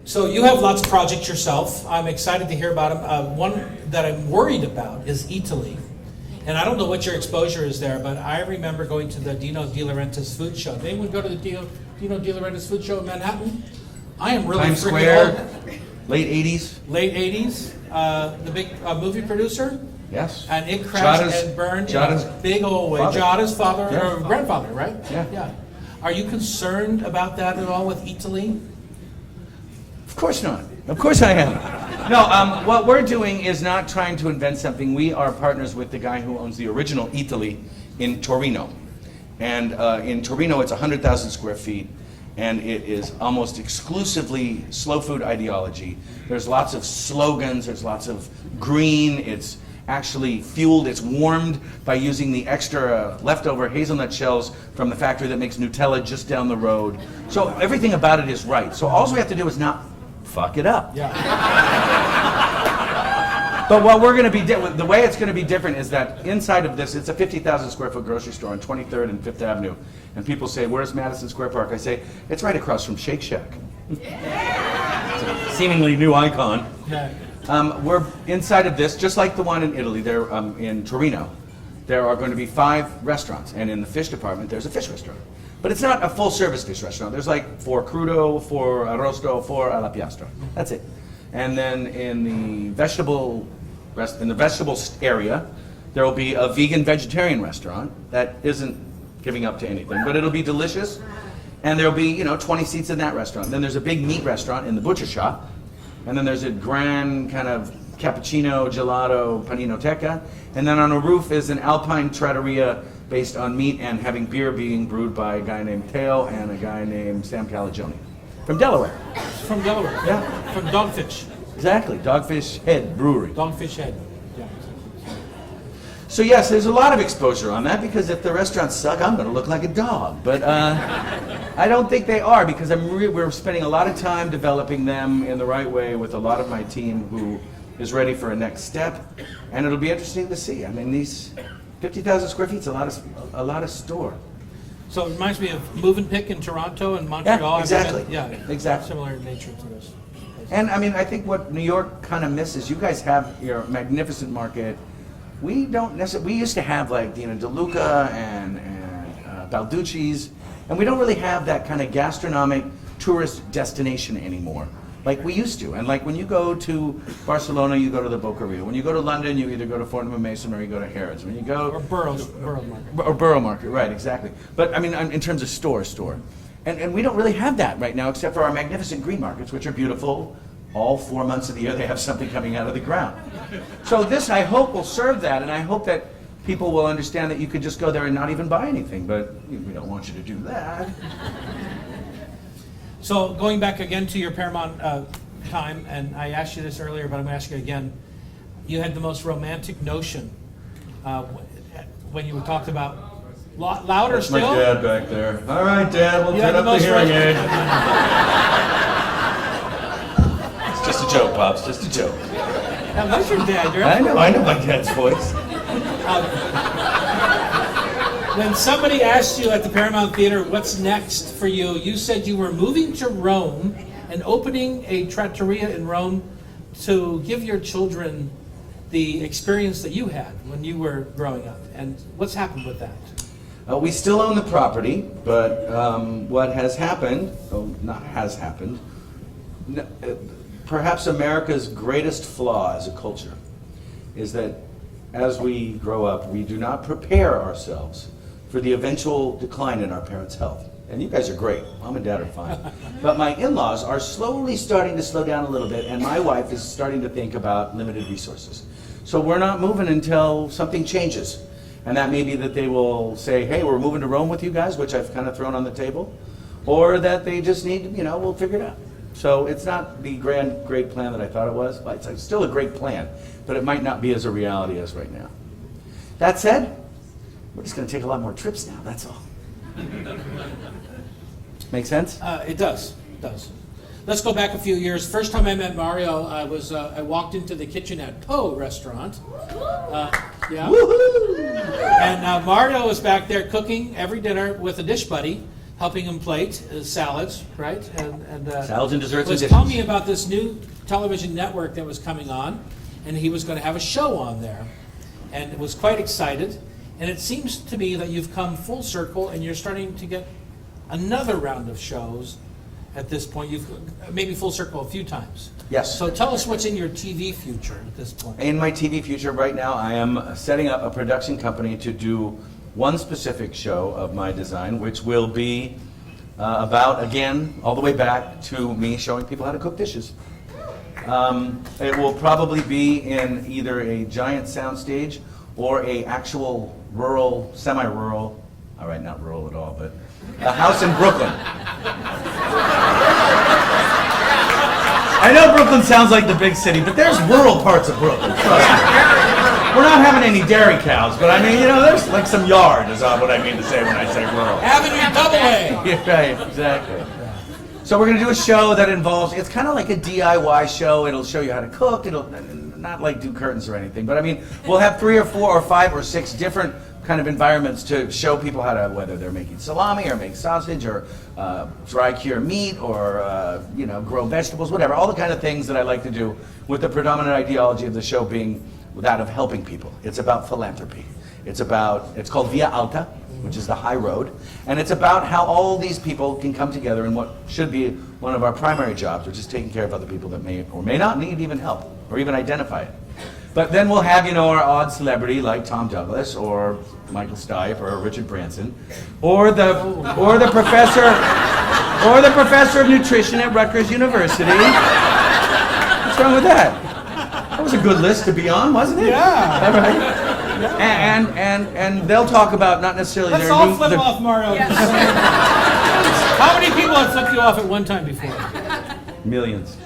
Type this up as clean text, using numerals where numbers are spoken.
So you have lots of projects yourself. I'm excited to hear about them. One that I'm worried about is Eataly. And I don't know what your exposure is there, but I remember going to the Dino De Laurentiis food show. Did anyone go to the Dino De Laurentiis food show in Manhattan? I am really Times freaking Square, old. late 80s. Late 80s, the big movie producer. Yes. And it crashed Jada's- and burned Jada's in a big old way. father. Jada's father, Yeah. or grandfather, right? Yeah. Are you concerned about that at all with Eataly? Of course not. Of course I am. No, what we're doing is not trying to invent something. We are partners with the guy who owns the original Eataly in Torino. And in Torino, it's 100,000 square feet, and it is almost exclusively slow food ideology. There's lots of slogans, there's lots of green, it's actually fueled, it's warmed by using the extra leftover hazelnut shells from the factory that makes Nutella just down the road. So everything about it is right. So all we have to do is not fuck it up. Yeah. But what we're going to be, the way it's going to be different is that inside of this, it's a 50,000 square foot grocery store on 23rd and 5th Avenue. And people say, where's Madison Square Park? I say, it's right across from Shake Shack. It's a seemingly new icon. Yeah. We're inside of this, just like the one in Italy, there in Torino. There are going to be 5 restaurants, and in the fish department, there's a fish restaurant. But it's not a full-service fish restaurant. There's like 4 crudo, 4 arrosto, 4 alla piastra. That's it. And then in the vegetable area, there will be a vegan-vegetarian restaurant that isn't giving up to anything, but it'll be delicious. And there'll be 20 seats in that restaurant. Then there's a big meat restaurant in the butcher shop. And then there's a grand kind of cappuccino, gelato, paninoteca. And then on a roof is an Alpine trattoria based on meat and having beer being brewed by a guy named Teo and a guy named Sam Calagione from Delaware. From Delaware. Yeah. From Dogfish. Exactly, Dogfish Head Brewery. Dogfish Head. Yeah. So yes, there's a lot of exposure on that because if the restaurants suck, I'm going to look like a dog. But I don't think they are because we're spending a lot of time developing them in the right way with a lot of my team who is ready for a next step, and it'll be interesting to see. I mean, these 50,000 square feet is a lot of store. So it reminds me of Move and Pick in Toronto and Montreal. Yeah, exactly. Exactly. Similar in nature to this. And I mean, I think what New York kind of misses, you guys have your magnificent market. We don't necessarily, we used to have like Dina DeLuca and Balducci's, and we don't really have that kind of gastronomic tourist destination anymore like we used to. And like when you go to Barcelona, you go to the Boqueria. When you go to London, you either go to Fortnum & Mason or you go to Harrods. When you go... Or Borough Market. Or Borough Market, right, exactly. But I mean, in terms of store. And we don't really have that right now except for our magnificent green markets, which are beautiful. All 4 months of the year they have something coming out of the ground. So this, I hope, will serve that, and I hope that people will understand that you could just go there and not even buy anything, but we don't want you to do that. So going back again to your Paramount time, and I asked you this earlier, but I'm going to ask you again. You had the most romantic notion when you talked about louder That's still. my dad back there. All right, Dad, we'll You turn had up the the most hearing aid. It's just a joke, Pops, just a joke. Now, that's your dad. I know my dad's voice. When somebody asked you at the Paramount Theater, what's next for you, you said you were moving to Rome and opening a trattoria in Rome to give your children the experience that you had when you were growing up. And what's happened with that? We still own the property, but what has happened, perhaps America's greatest flaw as a culture is that as we grow up, we do not prepare ourselves for the eventual decline in our parents' health. And you guys are great. Mom and Dad are fine. But my in-laws are slowly starting to slow down a little bit, and my wife is starting to think about limited resources. So we're not moving until something changes. And that may be that they will say, hey, we're moving to Rome with you guys, which I've kind of thrown on the table. Or that they just need, we'll figure it out. So it's not the great plan that I thought it was. But it's still a great plan, but it might not be as a reality as right now. That said, we're just going to take a lot more trips now, that's all. Make sense? It does. Let's go back a few years. First time I met Mario, I walked into the kitchen at Poe restaurant. Yeah. Woohoo! And Mario was back there cooking every dinner with a dish buddy helping him plate salads, right? And Salads and desserts and was dishes. telling me about this new television network that was coming on, and he was going to have a show on there, and was quite excited. And it seems to me that you've come full circle, and you're starting to get another round of shows at this point. You've maybe full circle a few times. Yes. So tell us what's in your TV future at this point. In my TV future right now, I am setting up a production company to do one specific show of my design, which will be about, again, all the way back to me showing people how to cook dishes. It will probably be in either a giant soundstage or a actual rural, semi-rural, all right, not rural at all, but a house in Brooklyn. I know Brooklyn sounds like the big city, but there's rural parts of Brooklyn, trust me. We're not having any dairy cows, but I mean, there's like some yard is what I mean to say when I say rural. Avenue Double A. Yeah, right, exactly. So we're going to do a show that involves, it's kind of like a DIY show. It'll show you how to cook. It'll not like do curtains or anything, but I mean, we'll have 3 or 4 or 5 or 6 different kind of environments to show people how to, whether they're making salami or make sausage or dry cure meat or grow vegetables, whatever. All the kind of things that I like to do, with the predominant ideology of the show being that of helping people. It's about philanthropy. It's called Via Alta, which is the high road, and it's about how all these people can come together in what should be one of our primary jobs, which is taking care of other people that may or may not need even help or even identify it. But then we'll have, our odd celebrity like Tom Douglas or Michael Stipe or Richard Branson, or the professor of nutrition at Rutgers University. What's wrong with that? That was a good list to be on, wasn't it? Yeah. All right. And they'll talk about not necessarily Let's their all new. flip their- off Mario. How many people have flipped you off at one time before? Millions.